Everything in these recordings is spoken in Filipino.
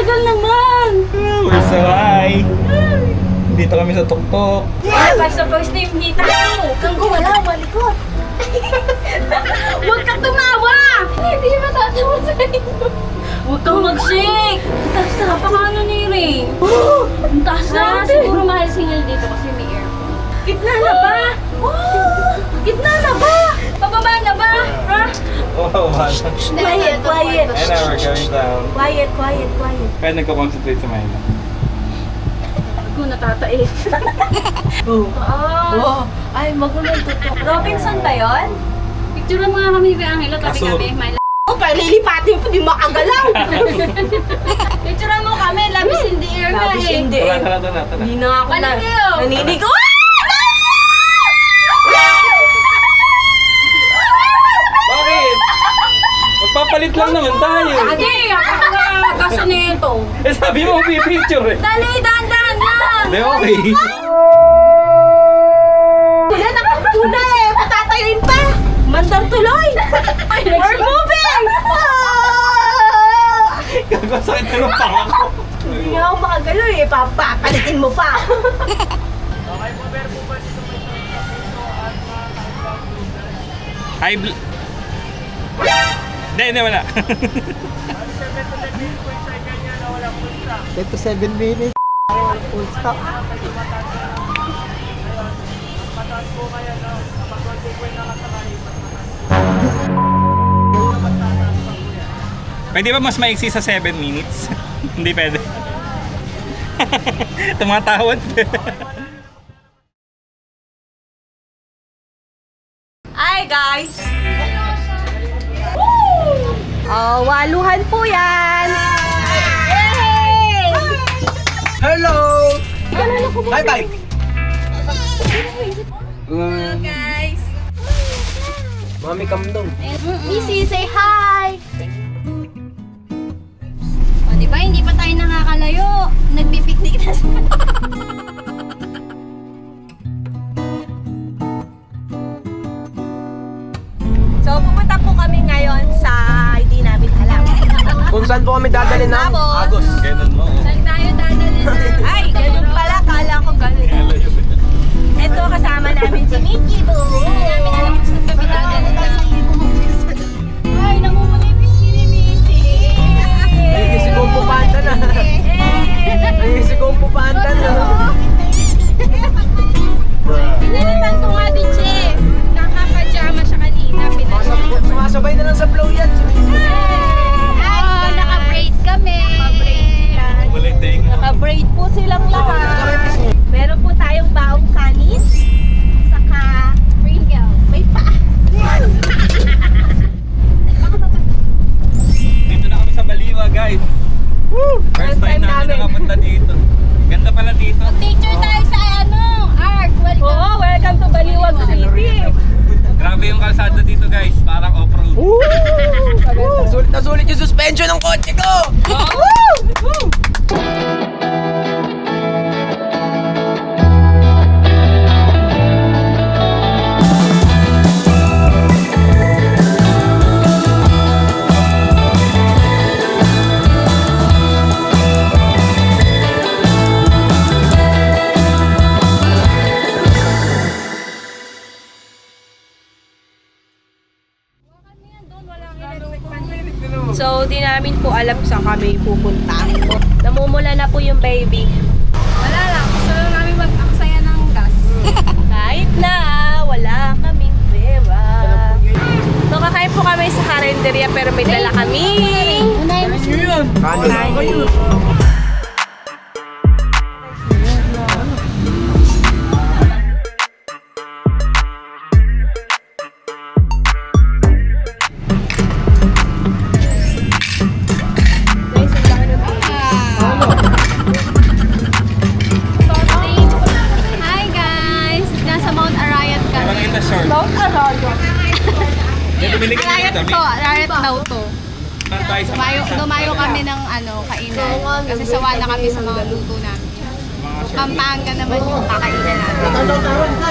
tagal naman! We're so high! Dito kami sa tuktok. First na yung nita ko. Kanggo, wala, malikot. Huwag kang tumawa! Hindi matatawa sa inyo. Huwag kang mag-shake! Ang taas na, napakaano ni Ray. Ang taas na! Siguro mahal signal dito kasi may aircon. Gitna na ba? Gitna na ba? Pababa na ba? Ha? Oh, man. Quiet, quiet. And now we're going down. Quiet, quiet, quiet. Kaya nagko-concentrate sa Mayla. Ako natatae. Oh. Ay, magulang totoo. Robinson ba yun? Picturean mo nga kami kay Angelo, tabi Aso. kami. May Oh, pa lilipatin po, di makagalaw. picturean mo kami, labis in the air na Labis eh. in the Tara, air. tara, tara, tara. Hindi na ako na. Panigyo! Naninig. Bakit? Magpapalit lang naman tayo. Ate, ako nga kaso nito. Eh, sabi mo, pipicture eh. Dali, dahan-dahan lang! Hindi, okay. Wala na kang tuna eh. Patatayuin pa. Mandar tuloy. We're moving. Gagawasakit na ng panga ko. Hindi nga ako makagalaw eh. Papapalitin mo pa. Hi, hindi, wala. 10 to 7 minutes. Full stop. Pwede ba mas maiksi sa 7 minutes? Hindi pwede. Tumatawad. Hi guys. Oh, waluhan po yan. Yay! Hello! Bye-bye! Guys! Mami Kamdong. Missy, say hi! O, di ba hindi pa tayo nakakalayo? Nagpipiknik na sa... So, pupunta po kami ngayon sa hindi namin alam. Kung saan po kami dadalhin ng Agos. Ganun mo. Saan tayo dadalhin na? Ay, ganun pala. Kala ko ganun. Ito, kasama namin si Mickey Boo. Namin alam kung saan kami dadalhin na. Ay, namumulipis ni Missy! Ay, si Gumpo Panda na. Ay, si Gumpo Panda na. Pinalitan ko nga din siya eh. Nakaka-pajama siya kanina. Pinalitan. Sumasabay na lang sa flow yan. Si Missy. Ay, naka-braid kami. Naka-braid po silang lahat. Meron po tayong baong kanin. Saka Pringles. may paa. Dito na kami sa Baliwa, guys. First time namin nakapunta dito. Ganda pala dito. Picture tayo sa Arc. Welcome. Oo, welcome to Baliwag City. Grabe yung kalsada dito, guys. Parang off-road. Sulit na sulit yung suspension ng kotse ko! So, di namin po alam saan kami pupunta. Namumula na po yung baby. Wala lang. Gusto lang namin mag-aksaya ng gas. Kahit na wala kaming pera. So, kakain po kami sa karinderya pero may dala kami. Kanin. Hi guys! Nasa Mount Arayat kami. Parang ito short. Mount Arroyo. Dito bili ka Arayat ng to. Arayat daw to. Tayo sa Dumayo kami ng kainan. Kasi sawa na kami sa mga luto namin. Pampanga naman yung kakainan natin.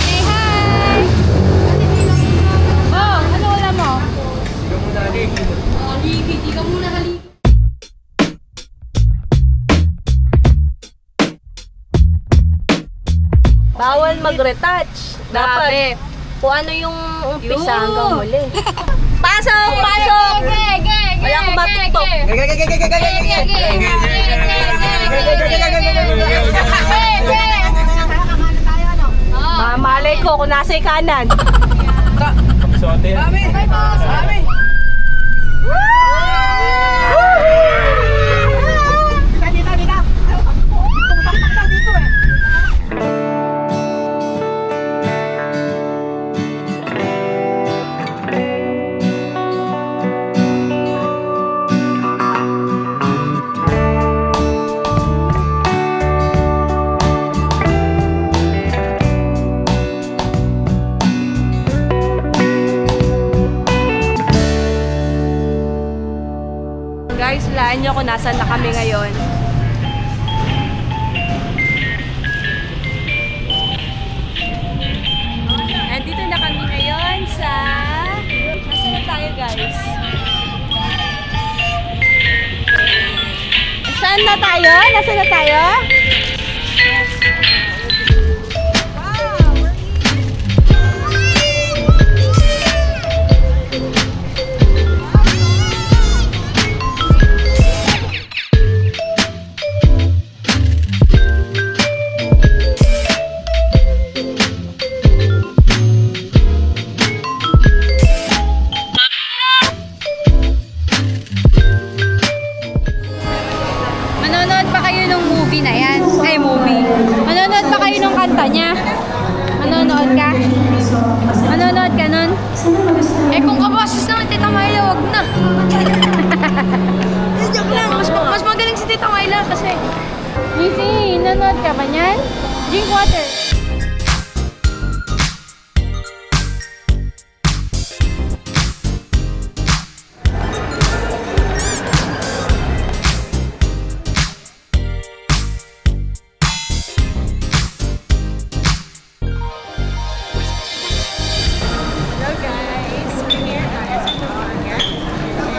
Say hi! Oh, ano wala mo? Oh, haligi. Di ka muna haligi. Bawal mag-retouch. Dapat kung ano yung umpisa hanggang huli. Pasok! Pasok! Wala akong matutok. Mamalay ko kung nasa kanan. Kapisote. Guys, hulaan nyo kung nasan na kami ngayon. Andito na kami ngayon sa... Nasaan na tayo, guys? Saan na tayo? Nasaan na tayo? Manonood pa kayo ng movie na yan? Ay, movie. Manonood pa kayo ng kanta niya? Manonood ka? Manonood ka nun? Eh, kung kaboses naman, Tita Myla, wag na. Joke lang. Mas magaling si Tita Myla kasi. Missy, nanonood ka ba niyan? Drink water. Hello guys, we're here at Central Market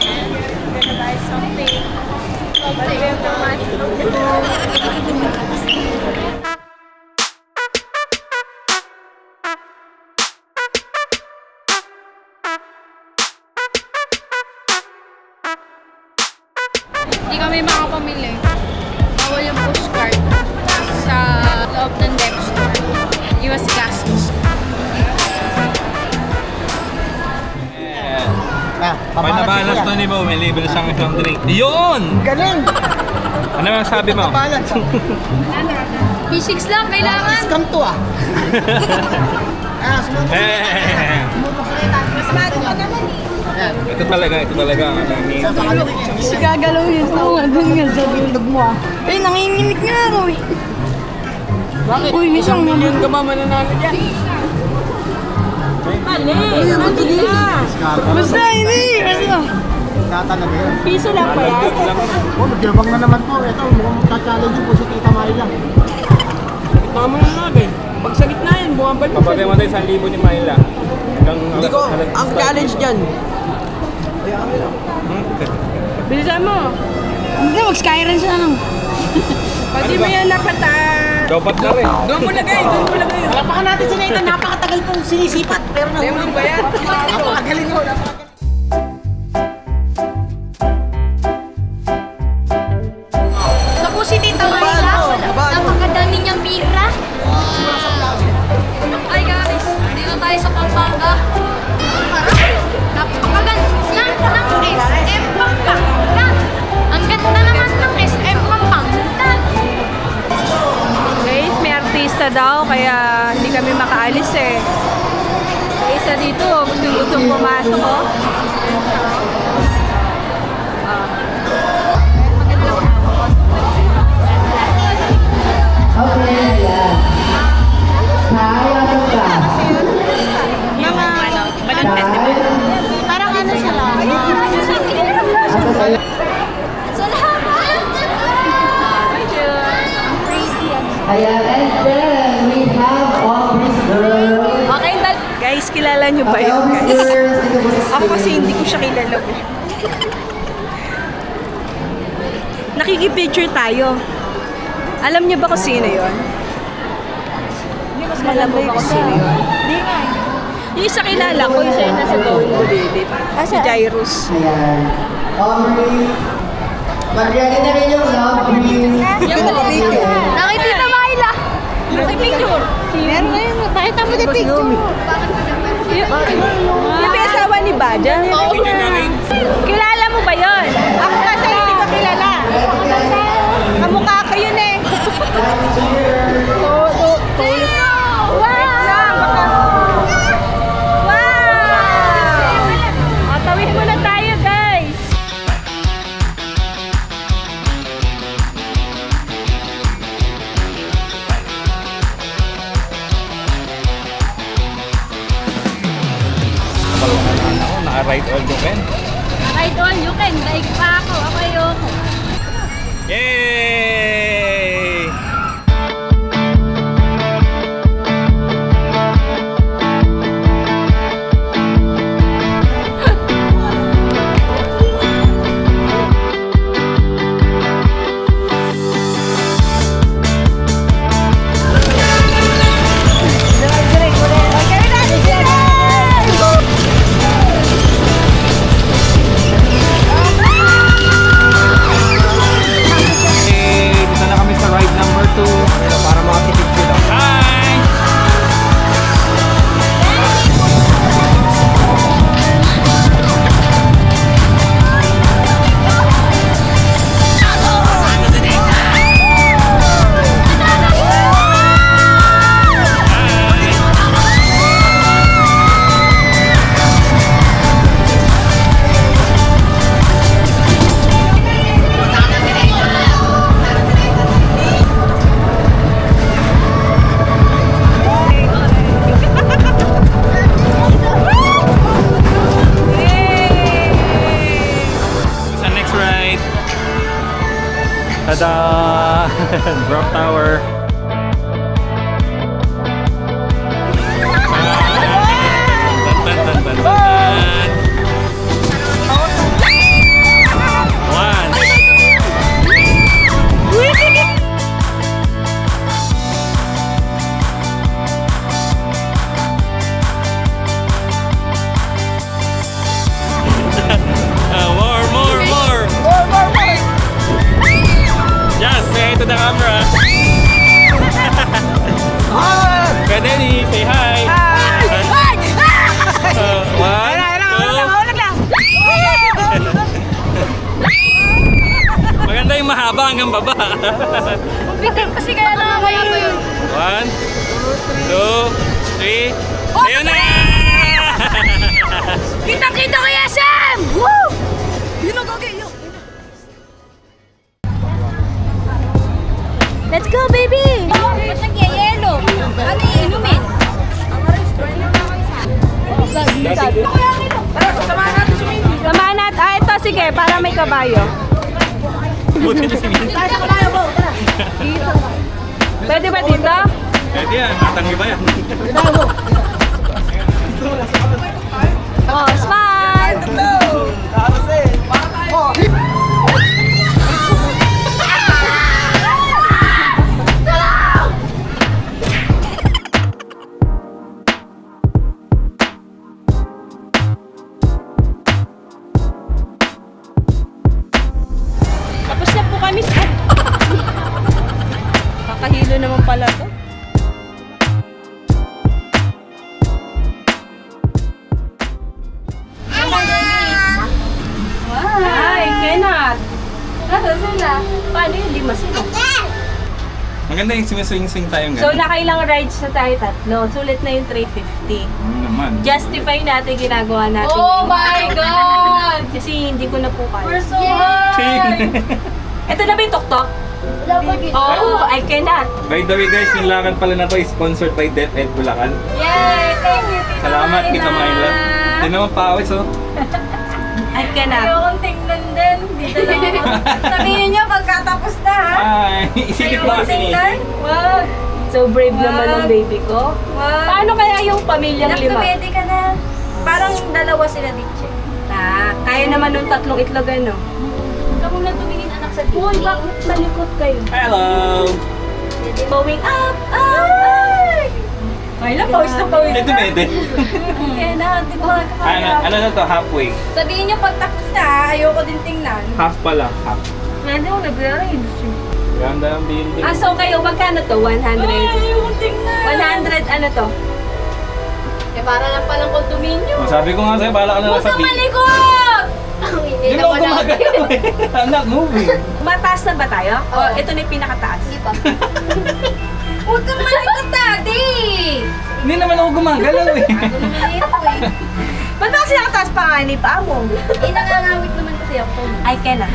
and we're gonna buy something. But we have no money. Hindi kami makapamili. Bawal yung postcard sa loob ng Dep Store. Iwas gastos. Pag nabalance to ni Mo, may libre siyang isang drink. Yun! Galing! Ano ang sabi mo? Balance. P6 lang, kailangan. Scam to ah. Eh, ito talaga. Gagalaw yun. Oo nga, dun nga sa bilog mo ah. Eh, nanginginig nga ako eh. Bakit? Uy, isang milyon ka ba mananalo dyan? Basta, hindi. Basta. Tatalaga yun. Piso lang pa yan. Oh, magyabang na naman po. Ito, mukhang ka-challenge po si Tita Myla. Tama na natin. Pag sa gitna yan, bumabalik. Kapag mo tayo 1,000 ni Myla. Hindi ko, ang challenge dyan. Bilisan mo. Hindi, mag-skyran siya lang. Pati mo yan nakata. Dapat na rin. Doon mo lagay. Palapakan natin si Nathan. Napakatagal pong sinisipat. Pero nahulog ba yan? Napakagaling mo. Naku si Tita Myla. Napakadami niyang pira. Ay guys, dito tayo sa Pampanga. Napakaganda ng SM Pampanga. Ang ganda naman ng SM Pampanga. Guys, may artista daw kaya hindi kami makaalis eh. May isa dito, gustong pumasok oh. Parang ano siya lang. Ayan, and then we have all these girls. Okay, guys, kilala nyo ba yun, guys? Ako kasi hindi ko siya kilala. Nakikipicture tayo. Alam niyo ba kung sino yun? Tapos malabo ako sino yun. Hindi nga eh. Yung isa kilala ko, yung siya yung nasa Going Bulilit. Si Jairus. Ayan. Aubrey. Mag-ready na rin yung love breeze. Nakitita Myla! Nakipicture! Meron na yun. Pakita mo yung picture. Yung may asawa ni Baja. Kilala mo ba yun? Ako kasi hindi ko kilala. Kamukha ko yun eh. Wow! Wow! Tawid muna tayo, guys. Ako, naka-ride all you can. Ride on, you can. Daig pa ako. Ako ayoko. Yay! Dito na kami sa ride number 2. Para makatipid ko lang. Hi! Sa next ride. Tada! Rock Tower. Tan, tan, tan, tan, tan. One. More. Yes, say hi to the camera. Kadeni, say hi. One, two. Maganda yung mahaba hanggang baba. Bitin kasi kaya lang kaya to yun. 1, 2, 3. Ayun na! Kitang-kita ko yan, Sam! Woo! Yun ang gagawin yun. Let's go, baby! Ba't nagyayelo? Ano iinumin? Samahan natin. Ah, ito, sige, para may kabayo. Buti na si Minnie. Pwede ba dito? Pwede yan, matangi ba yan? Oh, smile! Tapos na po kami sa... Kakahilo naman pala to. Hi, Kenat! Ano sila? Paano yun? Lima sila. Maganda yung sumiswing-swing tayong So, gano'n. nakailang rides na tayo? Tatlo. Sulit na yung 350. Naman. Justify natin ginagawa natin. Oh my God! Kasi hindi ko na po We're kaya. so high! Ito na ba yung tuktok? Wala pa gito. Oh, I cannot. By the way guys, yung lakad pala na to is sponsored by DepEd Bulacan. Yay! Thank you, Tita Salamat, Tita Myla. Hindi naman pawis oh. I cannot. Ayokong tingnan din. Dito lang. Sabihin niyo pagkatapos na, ha? Ay, isipin ko kasi ni. Wag. So brave naman ng baby ko. Wag. Paano kaya yung pamilyang lima? Naktumedi ka na. Parang dalawa sila dito. Kaya naman nung tatlong itlog ano. Huwag ka muna tumingin anak sa dito. Uy, bakit malikot kayo? Hello! Going up, up, up. Ay, pawis na pawis Ito mede. Kaya na, di ba? Ano na to? Halfway. Sabihin niyo pag tapos na, ayoko din tingnan. Half pala. Half. Hindi mo nabirahin. Ganda ang building. Ah, so kayo, magkano to? 100? Ayoko tingnan. 100 ano to? Eh, para lang palang condominium. Sabi ko nga sa'yo, bala ka na lang Huwag sa kang beach. malikot! Ang Hindi hindi mo gumagalaw eh. I'm not moving. Mataas na ba tayo? O, ito na yung pinakataas? Hindi pa. Huwag kang malikot, daddy! Hindi naman ako gumagalaw eh. Ano naman ito eh? Ba't ba kasi nakataas pa nga ni paa mo? Eh, nangangawit naman kasi ako. I cannot.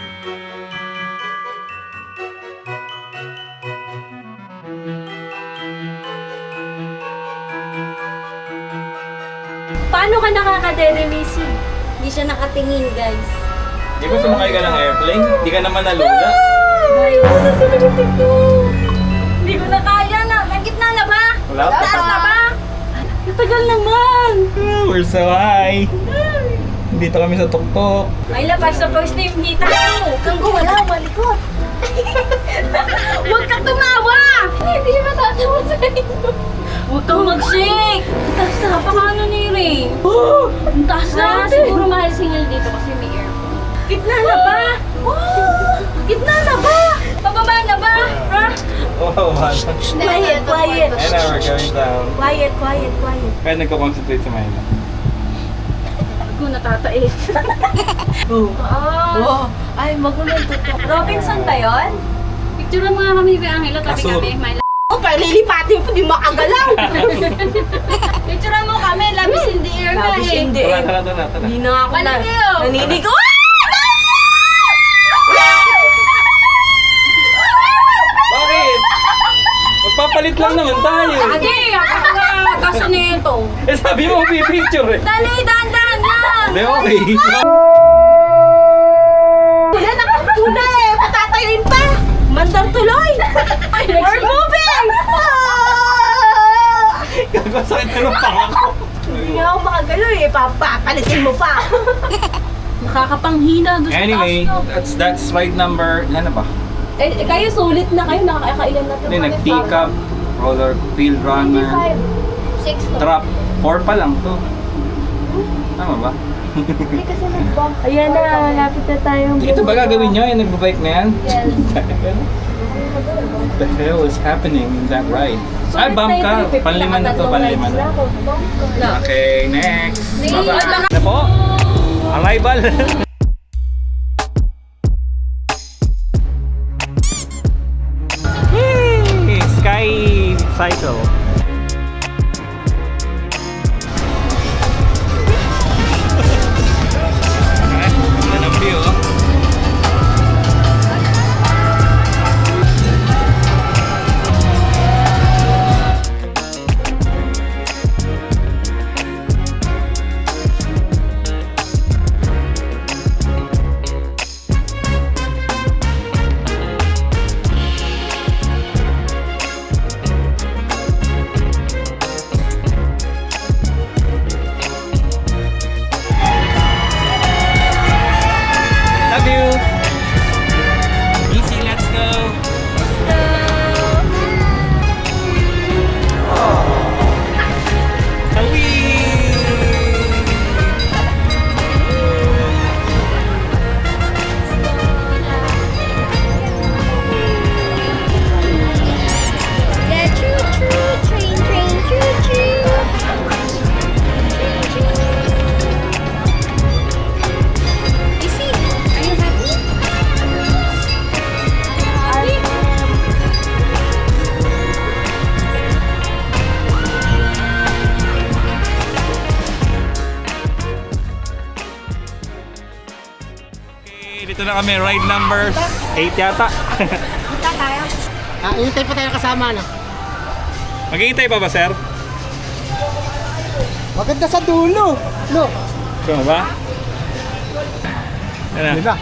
Paano ka nakaka-deremisi? Hindi siya nakatingin, guys. Hindi ko sumakay ka ng airplane. Hindi ka naman nalula. Guys, hindi ko na kaya na. Nagitna na ba? Wala pa. Taas na ba? Natagal naman. We're so high. Dito kami sa tuktok. Ay, labas na first name nita ko. Kang wala, malikot. Huwag kang tumawa! Hindi matatawa sa inyo. Huwag kang mag-shake. Ang taas na, paano ni Ray? Ang taas na. Siguro mahal single dito kasi may aircon. Gitna na ba? Gitna na ba? Pababa na ba? Ha? Oh, man. Quiet, quiet. And now we're going down. Quiet, quiet, quiet. Kaya nagko-concentrate sa Manila. Ako natatais. Oh. Ay, magulo to. Robinson ba yun? Picturean mo nga kami ni Angelo, tabi Aso. kami. May O, pa lilipatin ko, di makagalaw. Picturean mo kami, labis in the air na Labis eh. in the Tara, air. tara, tara, tara. Hindi na ako na. Balik kayo. Naninig ko. Bakit? Magpapalit lang naman tayo. Ate, ako nga kaso nito. Eh sabi mo pipicture eh. Dali, dahan-dahan lang. Hindi, okay. Wala na kang tuna eh. Patatayuin pa. Mandar tuloy. We're moving. Gagawin na ng pangako. Hindi nga ako makagalaw eh. Papapalitin mo pa. Nakakapanghina doon Anyway, that's ride number, ano ba? Eh, kayo sulit na kayo, nakakailan na Hindi, nag-pick up, roller, field runner, 6 trap, 4 pa lang to. Tama ba? Ayan na, lapit na tayo. Ito ba gagawin nyo? Yung nagbabike na yan? Yes. What the hell is happening in that ride? Ay, bump ka. Panlima na to, panlima na. Okay, next. Bye-bye. Na po? Arrival. Yay! Sky cycle. Yan ang view, oh. Love you. Easy, let's go. Yeah, choo choo, train, train, choo choo. You see, are you happy? Okay, dito na kami, ride number 8 yata. Hintay pa tayo kasama na. Maghihintay pa ba, sir? Maganda sa dulo. No. Sino ba? Ano? Diba?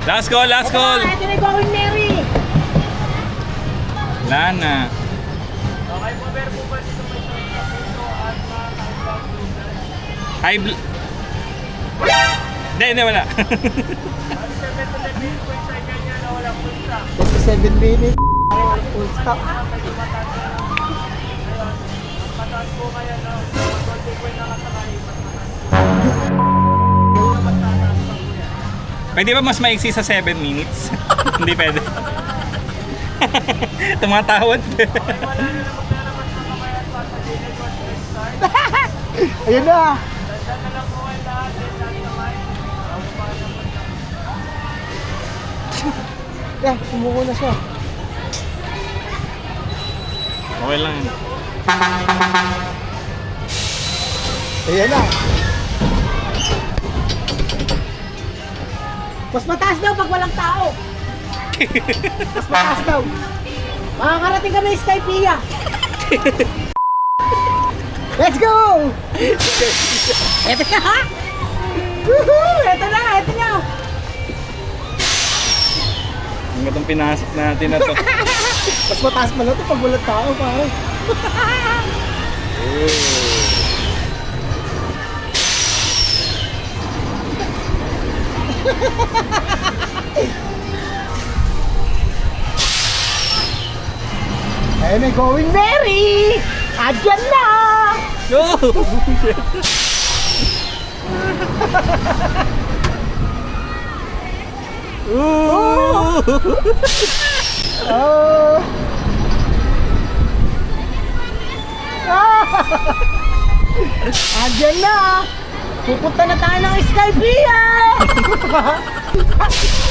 Last call, last call. Ito na ikaw, Mary. Lana. Hi, Hindi, wala. 27 minutes. Full stop. Pwede ba mas maiksi sa 7 minutes? Hindi pwede. Tumatawad. Ayun na. Yan, sumuko na siya. Okay lang. Ayan na. Mas mataas daw pag walang tao. Mas mataas daw. Makakarating kami sa Skypia. Let's go! Eto na ha! Woohoo! Eto na! Eto na! Ang itong pinasok natin na to. Mas mataas pa lang ito pag walang tao, pare. Ayun na, going Mary! Adyan na! Go! Oh! Oh! Adyan na! Pupunta na tayo ng Skypia!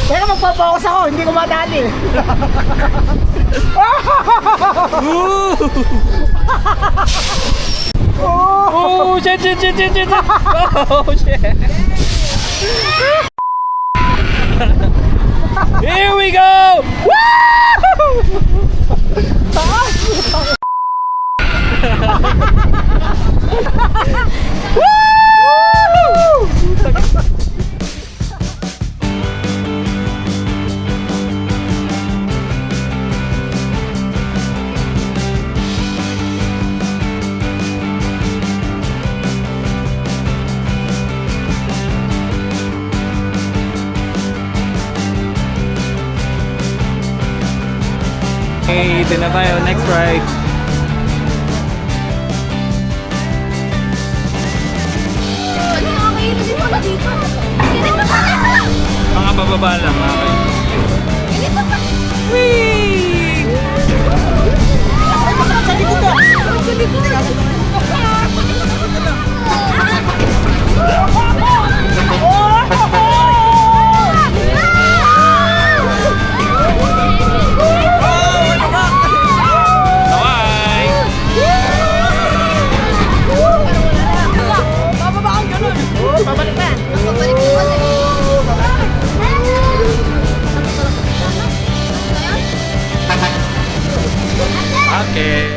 Teka, magpapawas ako, hindi ko madali. Oh, shit. Oh, shit. Here we go! Okay, ito na tayo. Next ride. Mga bababa lang. Okay. Whee! Ay, masakit sa likod na! Okay.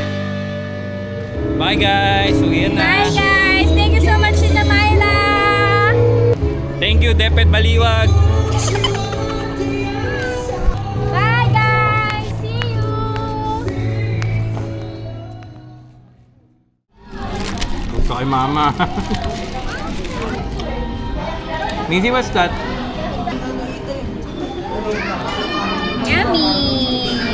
Bye guys. Uwi na. Bye guys! Thank you so much, Tita Myla! Thank you, Depet Baliwag. Bye guys! See you! Gusto kay mama. Missy, what's that? Yummy!